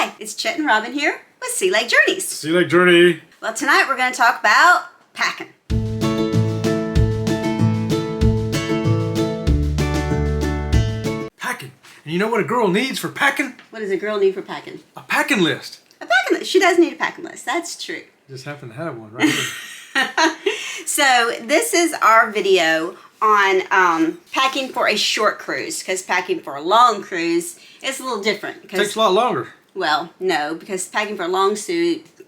Hi, it's Chet and Robin here with Sea Lake Journeys. Sea Lake Journey. Well, tonight we're going to talk about packing. Packing. And you know what a girl needs for packing? What does a girl need for packing? A packing list. A packing list. She does need a packing list. That's true. Just happen to have one right here. So this is our video on packing for a short cruise, because packing for a long cruise is a little different. Takes a lot longer. Well, no, because packing for a long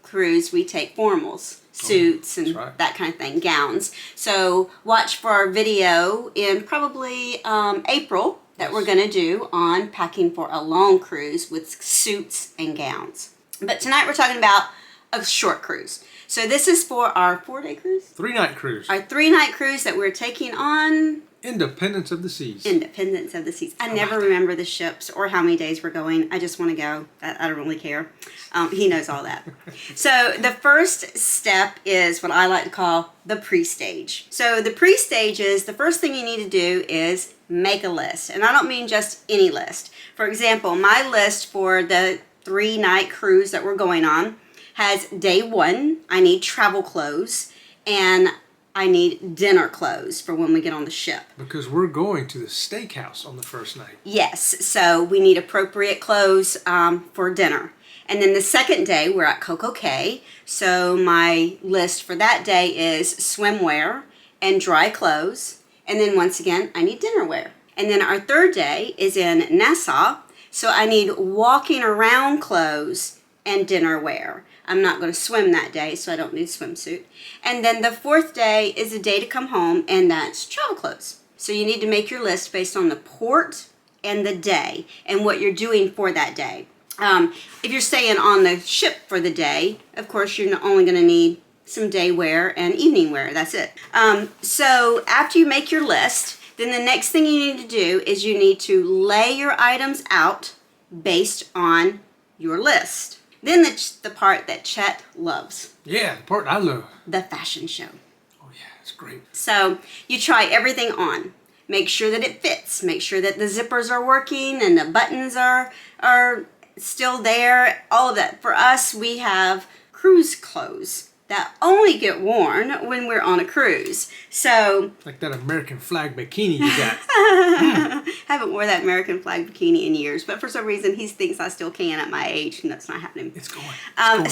cruise, we take formals, suits, and right. that kind of thing, gowns. So watch for our video in probably April that we're going to do on packing for a long cruise with suits and gowns. But tonight we're talking about a short cruise. So this is for our 4-day cruise? 3-night cruise. Our 3-night cruise that we're taking on... Independence of the Seas. Independence of the Seas. I never remember the ships or how many days we're going. I just want to go. I don't really care. He knows all that. So the first step is what I like to call the pre-stage. So the pre-stage is the first thing you need to do is make a list. And I don't mean just any list. For example, my list for the 3-night cruise that we're going on has day 1, I need travel clothes, and I need dinner clothes for when we get on the ship. Because we're going to the steakhouse on the first night. Yes, so we need appropriate clothes for dinner. And then the second day, we're at Coco Cay. So my list for that day is swimwear and dry clothes. And then once again, I need dinner wear. And then our third day is in Nassau. So I need walking around clothes and dinner wear. I'm not going to swim that day, so I don't need a swimsuit. And then the 4th day is a day to come home, and that's travel clothes. So you need to make your list based on the port and the day and what you're doing for that day. If you're staying on the ship for the day, of course, you're only going to need some day wear and evening wear. That's it. So after you make your list, then the next thing you need to do is you need to lay your items out based on your list. Then the part that Chet loves. Yeah, the part I love. The fashion show. Oh yeah, it's great. So you try everything on. Make sure that it fits. Make sure that the zippers are working and the buttons are still there. All of that. For us, we have cruise clothes that only get worn when we're on a cruise. So like that American flag bikini you got. Haven't wore that American flag bikini in years, but for some reason he thinks I still can at my age, and that's not happening. It's going.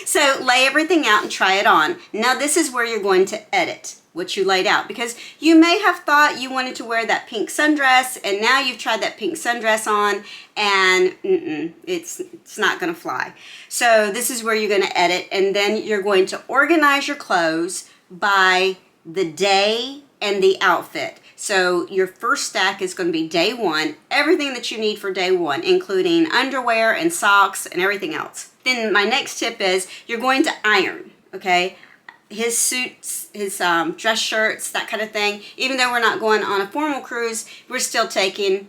So lay everything out and try it on. Now this is where you're going to edit what you laid out, because you may have thought you wanted to wear that pink sundress, and now you've tried that pink sundress on, and it's not going to fly. So this is where you're going to edit, and then you're going to organize your clothes by the day and the outfit. So your first stack is going to be day 1, everything that you need for day 1, including underwear and socks and everything else. Then my next tip is you're going to iron, okay? His suits, his dress shirts, that kind of thing. Even though we're not going on a formal cruise, we're still taking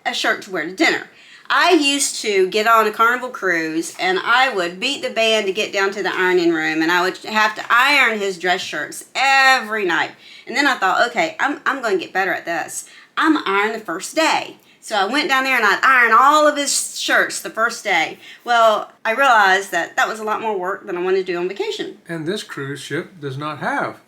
a shirt to wear to dinner. I used to get on a Carnival cruise, and I would beat the band to get down to the ironing room, and I would have to iron his dress shirts every night. And then I thought, okay, I'm going to get better at this. I'm going to iron the first day. So I went down there and I'd iron all of his shirts the first day. Well, I realized that was a lot more work than I wanted to do on vacation. And this cruise ship does not have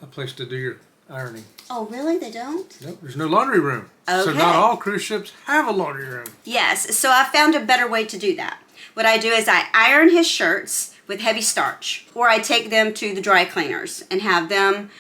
a place to do your ironing. Oh, really? They don't? Nope, there's no laundry room. Okay. So not all cruise ships have a laundry room. Yes, so I found a better way to do that. What I do is I iron his shirts with heavy starch, or I take them to the dry cleaners and have them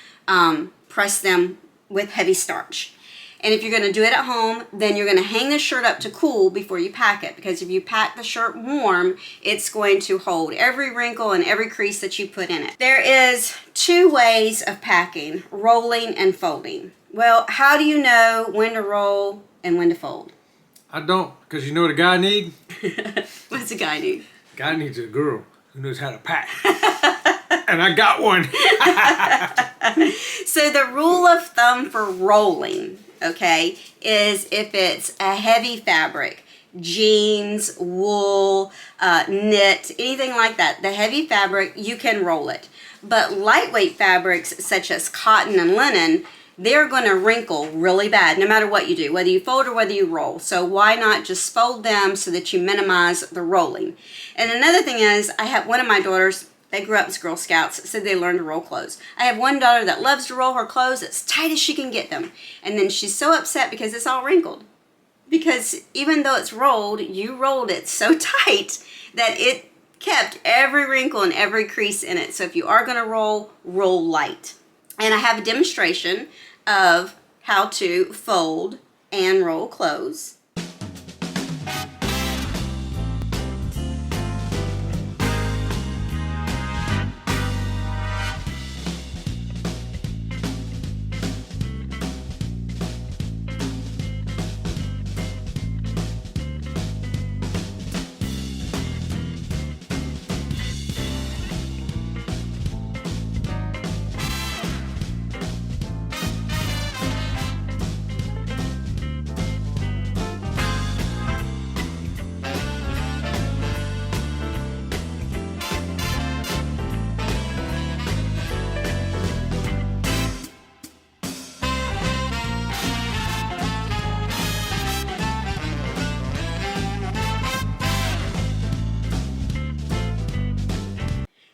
press them with heavy starch. And if you're going to do it at home, then you're going to hang the shirt up to cool before you pack it. Because if you pack the shirt warm, it's going to hold every wrinkle and every crease that you put in it. There is 2 ways of packing, rolling and folding. Well, how do you know when to roll and when to fold? I don't, because you know what a guy needs? What's a guy need? A guy needs a girl who knows how to pack. And I got one. So the rule of thumb for rolling, okay, is if it's a heavy fabric, jeans, wool, knit, anything like that, the heavy fabric, you can roll it. But lightweight fabrics such as cotton and linen, they're going to wrinkle really bad no matter what you do, whether you fold or whether you roll. So why not just fold them so that you minimize the rolling? And another thing is, I have one of my daughters, they grew up as Girl Scouts, said they learned to roll clothes. I have one daughter that loves to roll her clothes as tight as she can get them. And then she's so upset because it's all wrinkled. Because even though it's rolled, you rolled it so tight that it kept every wrinkle and every crease in it. So if you are going to roll, roll light. And I have a demonstration of how to fold and roll clothes.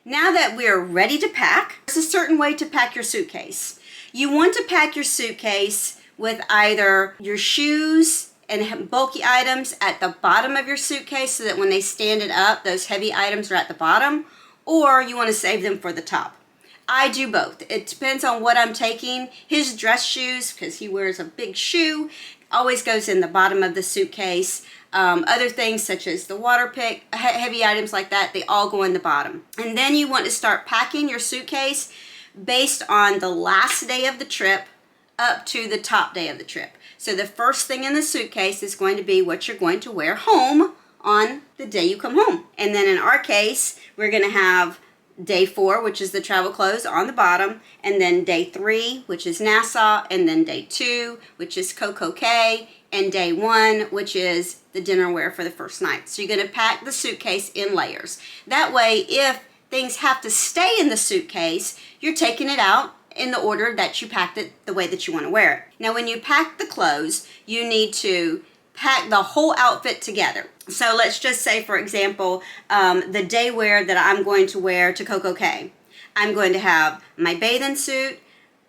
Now that we're ready to pack, there's a certain way to pack your suitcase. You want to pack your suitcase with either your shoes and bulky items at the bottom of your suitcase so that when they stand it up, those heavy items are at the bottom, or you want to save them for the top. I do both. It depends on what I'm taking. His dress shoes, because he wears a big shoe, always goes in the bottom of the suitcase. Other things such as the water pick, heavy items like that, they all go in the bottom. And then you want to start packing your suitcase based on the last day of the trip up to the top day of the trip. So the first thing in the suitcase is going to be what you're going to wear home on the day you come home. And then in our case, we're going to have day 4, which is the travel clothes, on the bottom, and then day 3, which is Nassau, and then day 2, which is Coco Cay, and day 1, which is the dinner wear for the first night. So you're going to pack the suitcase in layers. That way, if things have to stay in the suitcase, you're taking it out in the order that you packed it, the way that you want to wear it. Now, when you pack the clothes, you need to pack the whole outfit together. So let's just say, for example, the day wear that I'm going to wear to Coco Cay. I'm going to have my bathing suit,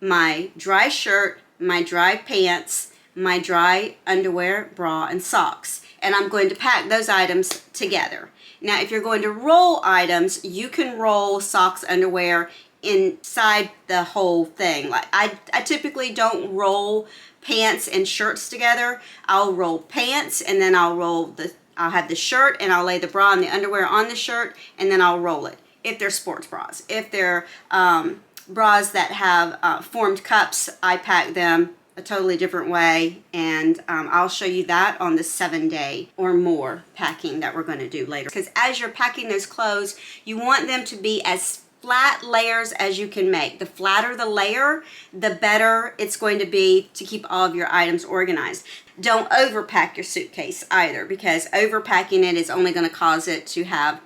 my dry shirt, my dry pants, my dry underwear, bra, and socks. And I'm going to pack those items together. Now, if you're going to roll items, you can roll socks, underwear inside the whole thing. Like I typically don't roll pants and shirts together. I'll roll pants, and then I'll have the shirt, and I'll lay the bra and the underwear on the shirt, and then I'll roll it. If they're sports bras. If they're bras that have formed cups, I pack them a totally different way, and I'll show you that on the 7-day or more packing that we're going to do later. Because as you're packing those clothes, you want them to be as flat layers as you can make. The flatter the layer, the better it's going to be to keep all of your items organized. Don't overpack your suitcase either, because overpacking it is only going to cause it to have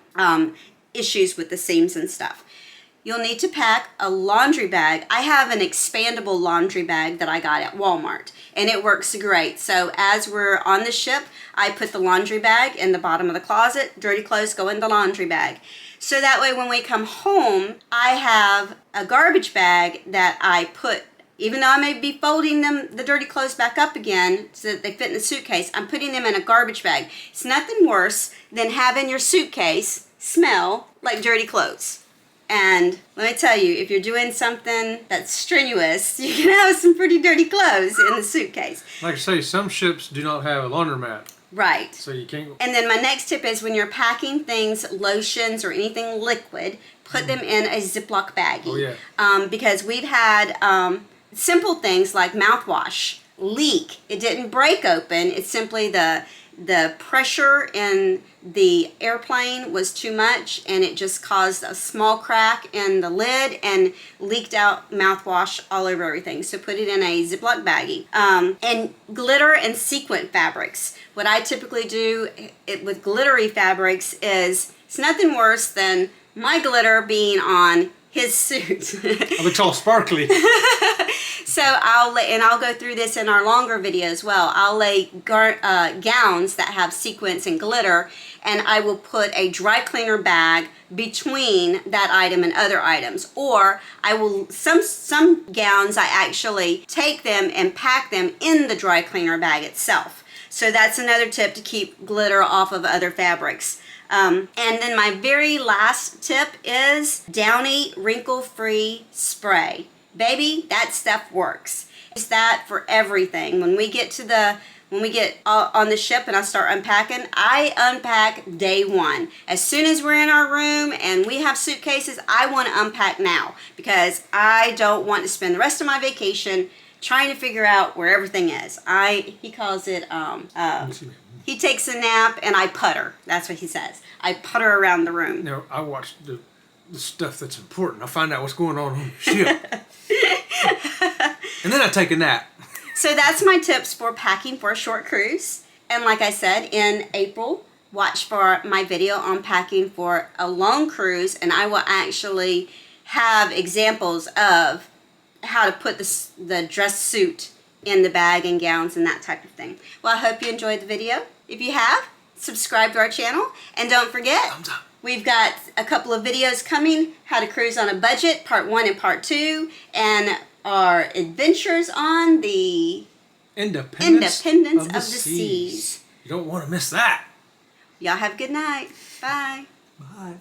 issues with the seams and stuff. You'll need to pack a laundry bag. I have an expandable laundry bag that I got at Walmart, and it works great. So as we're on the ship, I put the laundry bag in the bottom of the closet. Dirty clothes go in the laundry bag. So that way when we come home, I have a garbage bag that I put, even though I may be folding the dirty clothes back up again so that they fit in the suitcase, I'm putting them in a garbage bag. It's nothing worse than having your suitcase smell like dirty clothes. And let me tell you, if you're doing something that's strenuous, you can have some pretty dirty clothes in the suitcase. Like I say, some ships do not have a laundromat. Right. So you can't. And then my next tip is when you're packing things, lotions or anything liquid, put them in a Ziploc baggie. Oh, yeah. Because we've had simple things like mouthwash leak. It didn't break open. It's simply the pressure in the airplane was too much, and it just caused a small crack in the lid and leaked out mouthwash all over everything. So put it in a Ziploc baggie. And glitter and sequin fabrics. What I typically do with glittery fabrics is, it's nothing worse than my glitter being on his suit. It looks all sparkly. So I'll go through this in our longer video as well. I'll lay gowns that have sequins and glitter, and I will put a dry cleaner bag between that item and other items. Or I will, some gowns I actually take them and pack them in the dry cleaner bag itself. So that's another tip to keep glitter off of other fabrics. And then my very last tip is Downy wrinkle-free spray. Baby, that stuff works. Use that for everything. When we get on the ship and I start unpacking, I unpack day one. As soon as we're in our room and we have suitcases, I want to unpack now because I don't want to spend the rest of my vacation trying to figure out where everything is. He calls it, he takes a nap and I putter. That's what he says. I putter around the room. Now, I watch the stuff that's important. I find out what's going on the ship. And then I take a nap. So that's my tips for packing for a short cruise. And like I said, in April, watch for my video on packing for a long cruise, and I will actually have examples of how to put the dress suit in the bag and gowns and that type of thing. Well, I hope you enjoyed the video. If you have, subscribe to our channel, and don't forget, Thumbs up. We've got a couple of videos coming, how to cruise on a budget, part 1 and part 2, and our adventures on the Independence of the Seas. You don't want to miss that. Y'all have a good night. Bye. Bye.